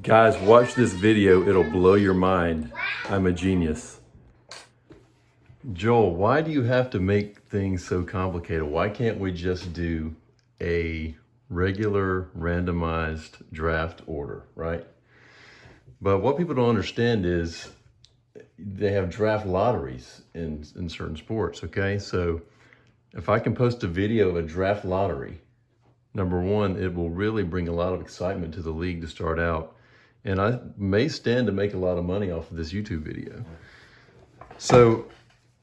Guys, watch this video. It'll blow your mind. I'm a genius. Joel, why do you have to make things so complicated? Why can't we just do a regular randomized draft order, right? But what people don't understand is they have draft lotteries in certain sports, okay? So if I can post a video of a draft lottery, number one, it will really bring a lot of excitement to the league to start out. And I may stand to make a lot of money off of this YouTube video. So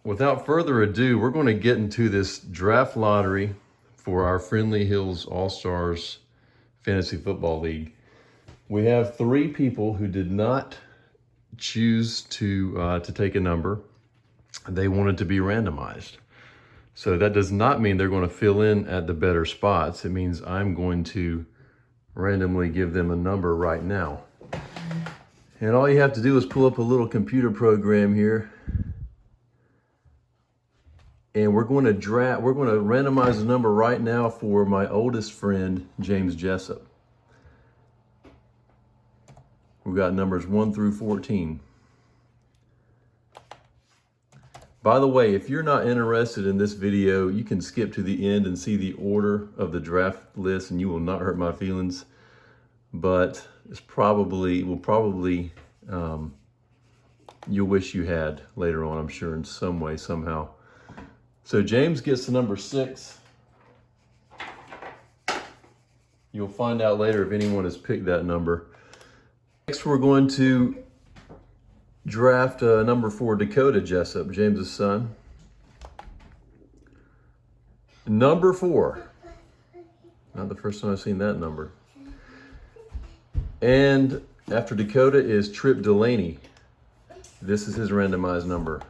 without further ado, we're going to get into this draft lottery for our Friendly Hills All-Stars Fantasy Football League. We have 3 people who did not choose to take a number. They wanted to be randomized. So that does not mean they're going to fill in at the better spots. It means I'm going to randomly give them a number right now. And all you have to do is pull up a little computer program here. And we're going to randomize a number right now for my oldest friend, James Jessup. We've got numbers 1 through 14. By the way, if you're not interested in this video, you can skip to the end and see the order of the draft list and you will not hurt my feelings. But you'll wish you had later on, I'm sure, in some way, somehow. So James gets the number 6. You'll find out later if anyone has picked that number. Next, we're going to draft number 4, Dakota Jessup, James's son. Number 4. Not the first time I've seen that number. And after Dakota is Trip Delaney. This is his randomized number.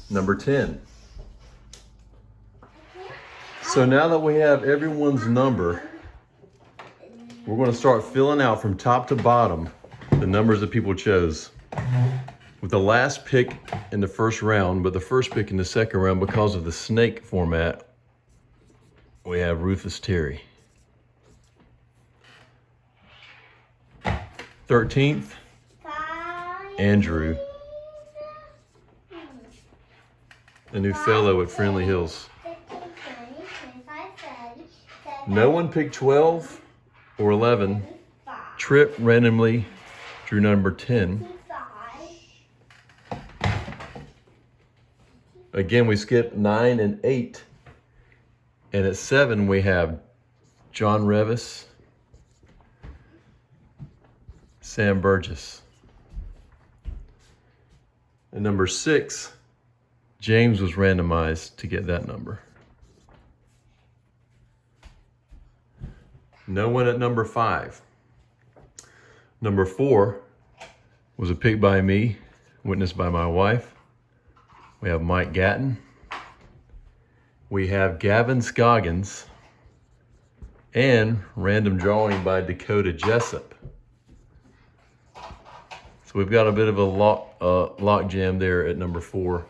Number 10. So now that we have everyone's number, we're going to start filling out from top to bottom the numbers that people chose. With the last pick in the first round, but the first pick in the second round, because of the snake format, we have Rufus Terry. 13th, Andrew, the new fellow at Friendly Hills. No one picked 12 or 11. Trip randomly drew number 10. Again, we skipped 9 and 8. And at 7, we have John Revis, Sam Burgess. And number 6, James was randomized to get that number. No one at number 5. Number 4 was a pick by me, witnessed by my wife. We have Mike Gatton. We have Gavin Scoggins. And random drawing by Dakota Jessup. So we've got a bit of a lock jam there at number 4.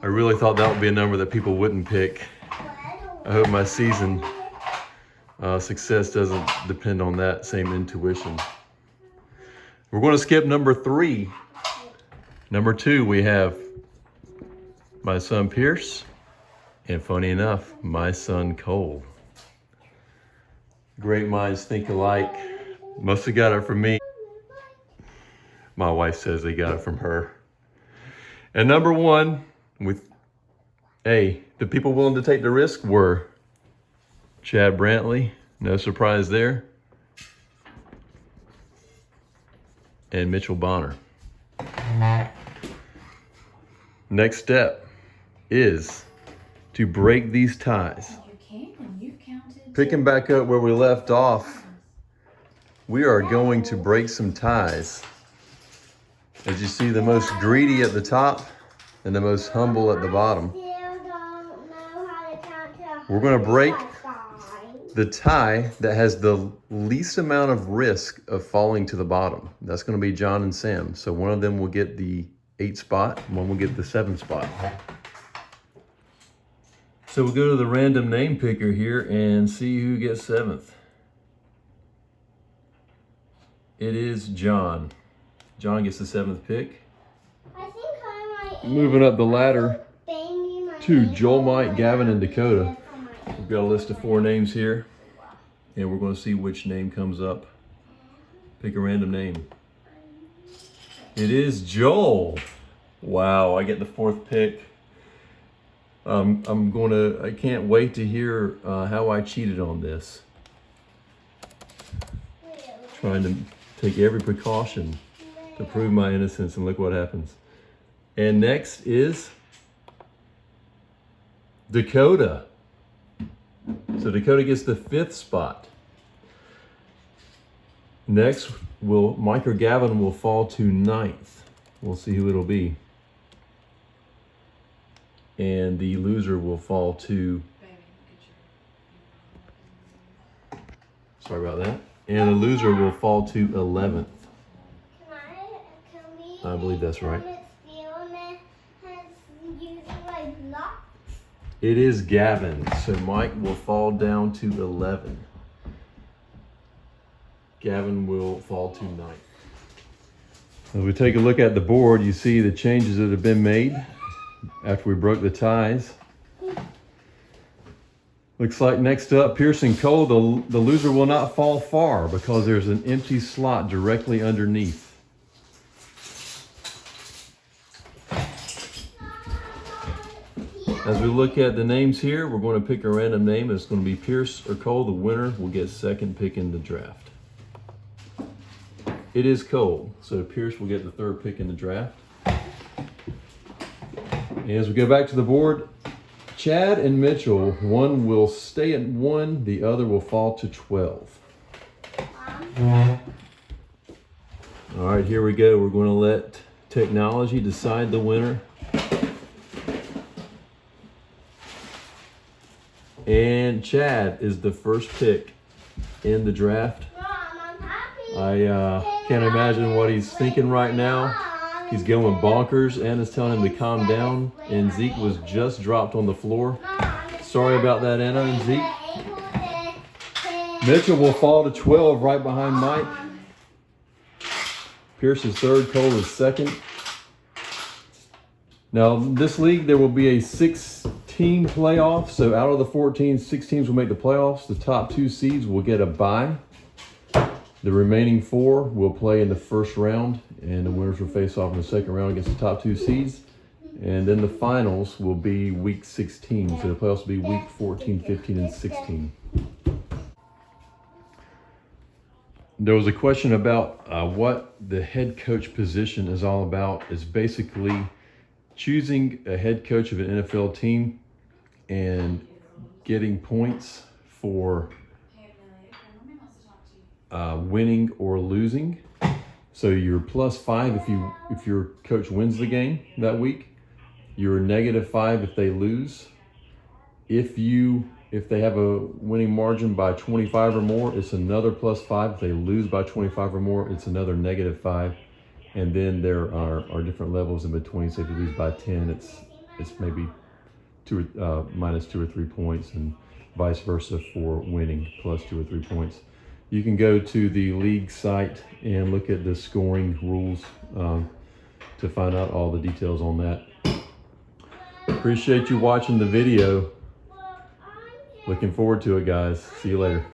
I really thought that would be a number that people wouldn't pick. I hope my season success doesn't depend on that same intuition. We're going to skip number 3. Number 2, we have my son Pierce, and funny enough, my son Cole. Great minds think alike. Must have got it from me. My wife says they got it from her. And number 1, the people willing to take the risk were Chad Brantley, no surprise there, and Mitchell Bonner. Next step is to break these ties. Picking back up where we left off, we are going to break some ties. As you see, the most greedy at the top and the most humble at the bottom. We're going to break the tie that has the least amount of risk of falling to the bottom. That's going to be John and Sam. So one of them will get the 8 spot, one will get the 7 spot. So we'll go to the random name picker here and see who gets 7th. It is John. John gets the 7th pick. I think I might. Moving up the ladder Banging my to ankle Joel, Mike, Gavin, and around Dakota. on my ankle. We've got a list of 4 names here, and we're going to see which name comes up. Pick a random name. It is Joel. Wow, I get the 4th pick. I can't wait to hear how I cheated on this. Trying to take every precaution to prove my innocence, and look what happens. And next is Dakota. So Dakota gets the 5th spot. Next, Mike or Gavin will fall to 9th. We'll see who it'll be. And the loser will fall to... Sorry about that. And the loser will fall to 11th. I believe that's right. It is Gavin, so Mike will fall down to 11. Gavin will fall to 9th. As we take a look at the board, you see the changes that have been made after we broke the ties. Looks like next up, Pierce and Cole, the loser will not fall far because there's an empty slot directly underneath. As we look at the names here, we're going to pick a random name. It's going to be Pierce or Cole. The winner will get 2nd pick in the draft. It is Cole, so Pierce will get the 3rd pick in the draft. And as we go back to the board, Chad and Mitchell, one will stay at 1, the other will fall to 12. All right, here we go. We're going to let technology decide the winner. And Chad is the 1st pick in the draft. I can't imagine what he's thinking right now. He's going bonkers. Anna's telling him to calm down, and Zeke was just dropped on the floor. Sorry about that, Anna and Zeke. Mitchell will fall to 12 right behind Mike. Pierce is 3rd, Cole is 2nd. Now, this league, there will be a 6-team playoff. So out of the 14, 6 teams will make the playoffs. The top 2 seeds will get a bye. The remaining 4 will play in the first round, and the winners will face off in the second round against the top 2 seeds. And then the finals will be week 16. So the playoffs will be week 14, 15, and 16. There was a question about what the head coach position is all about. It's basically choosing a head coach of an NFL team and getting points for winning or losing. So you're +5 if your coach wins the game that week. You're -5 if they lose. If they have a winning margin by 25 or more, it's another +5. If they lose by 25 or more, it's another -5. And then there are different levels in between. So if you lose by 10, it's maybe -2 or 3 points, and vice versa for winning, +2 or 3 points. You can go to the league site and look at the scoring rules to find out all the details on that. Appreciate you watching the video. Looking forward to it, guys. See you later.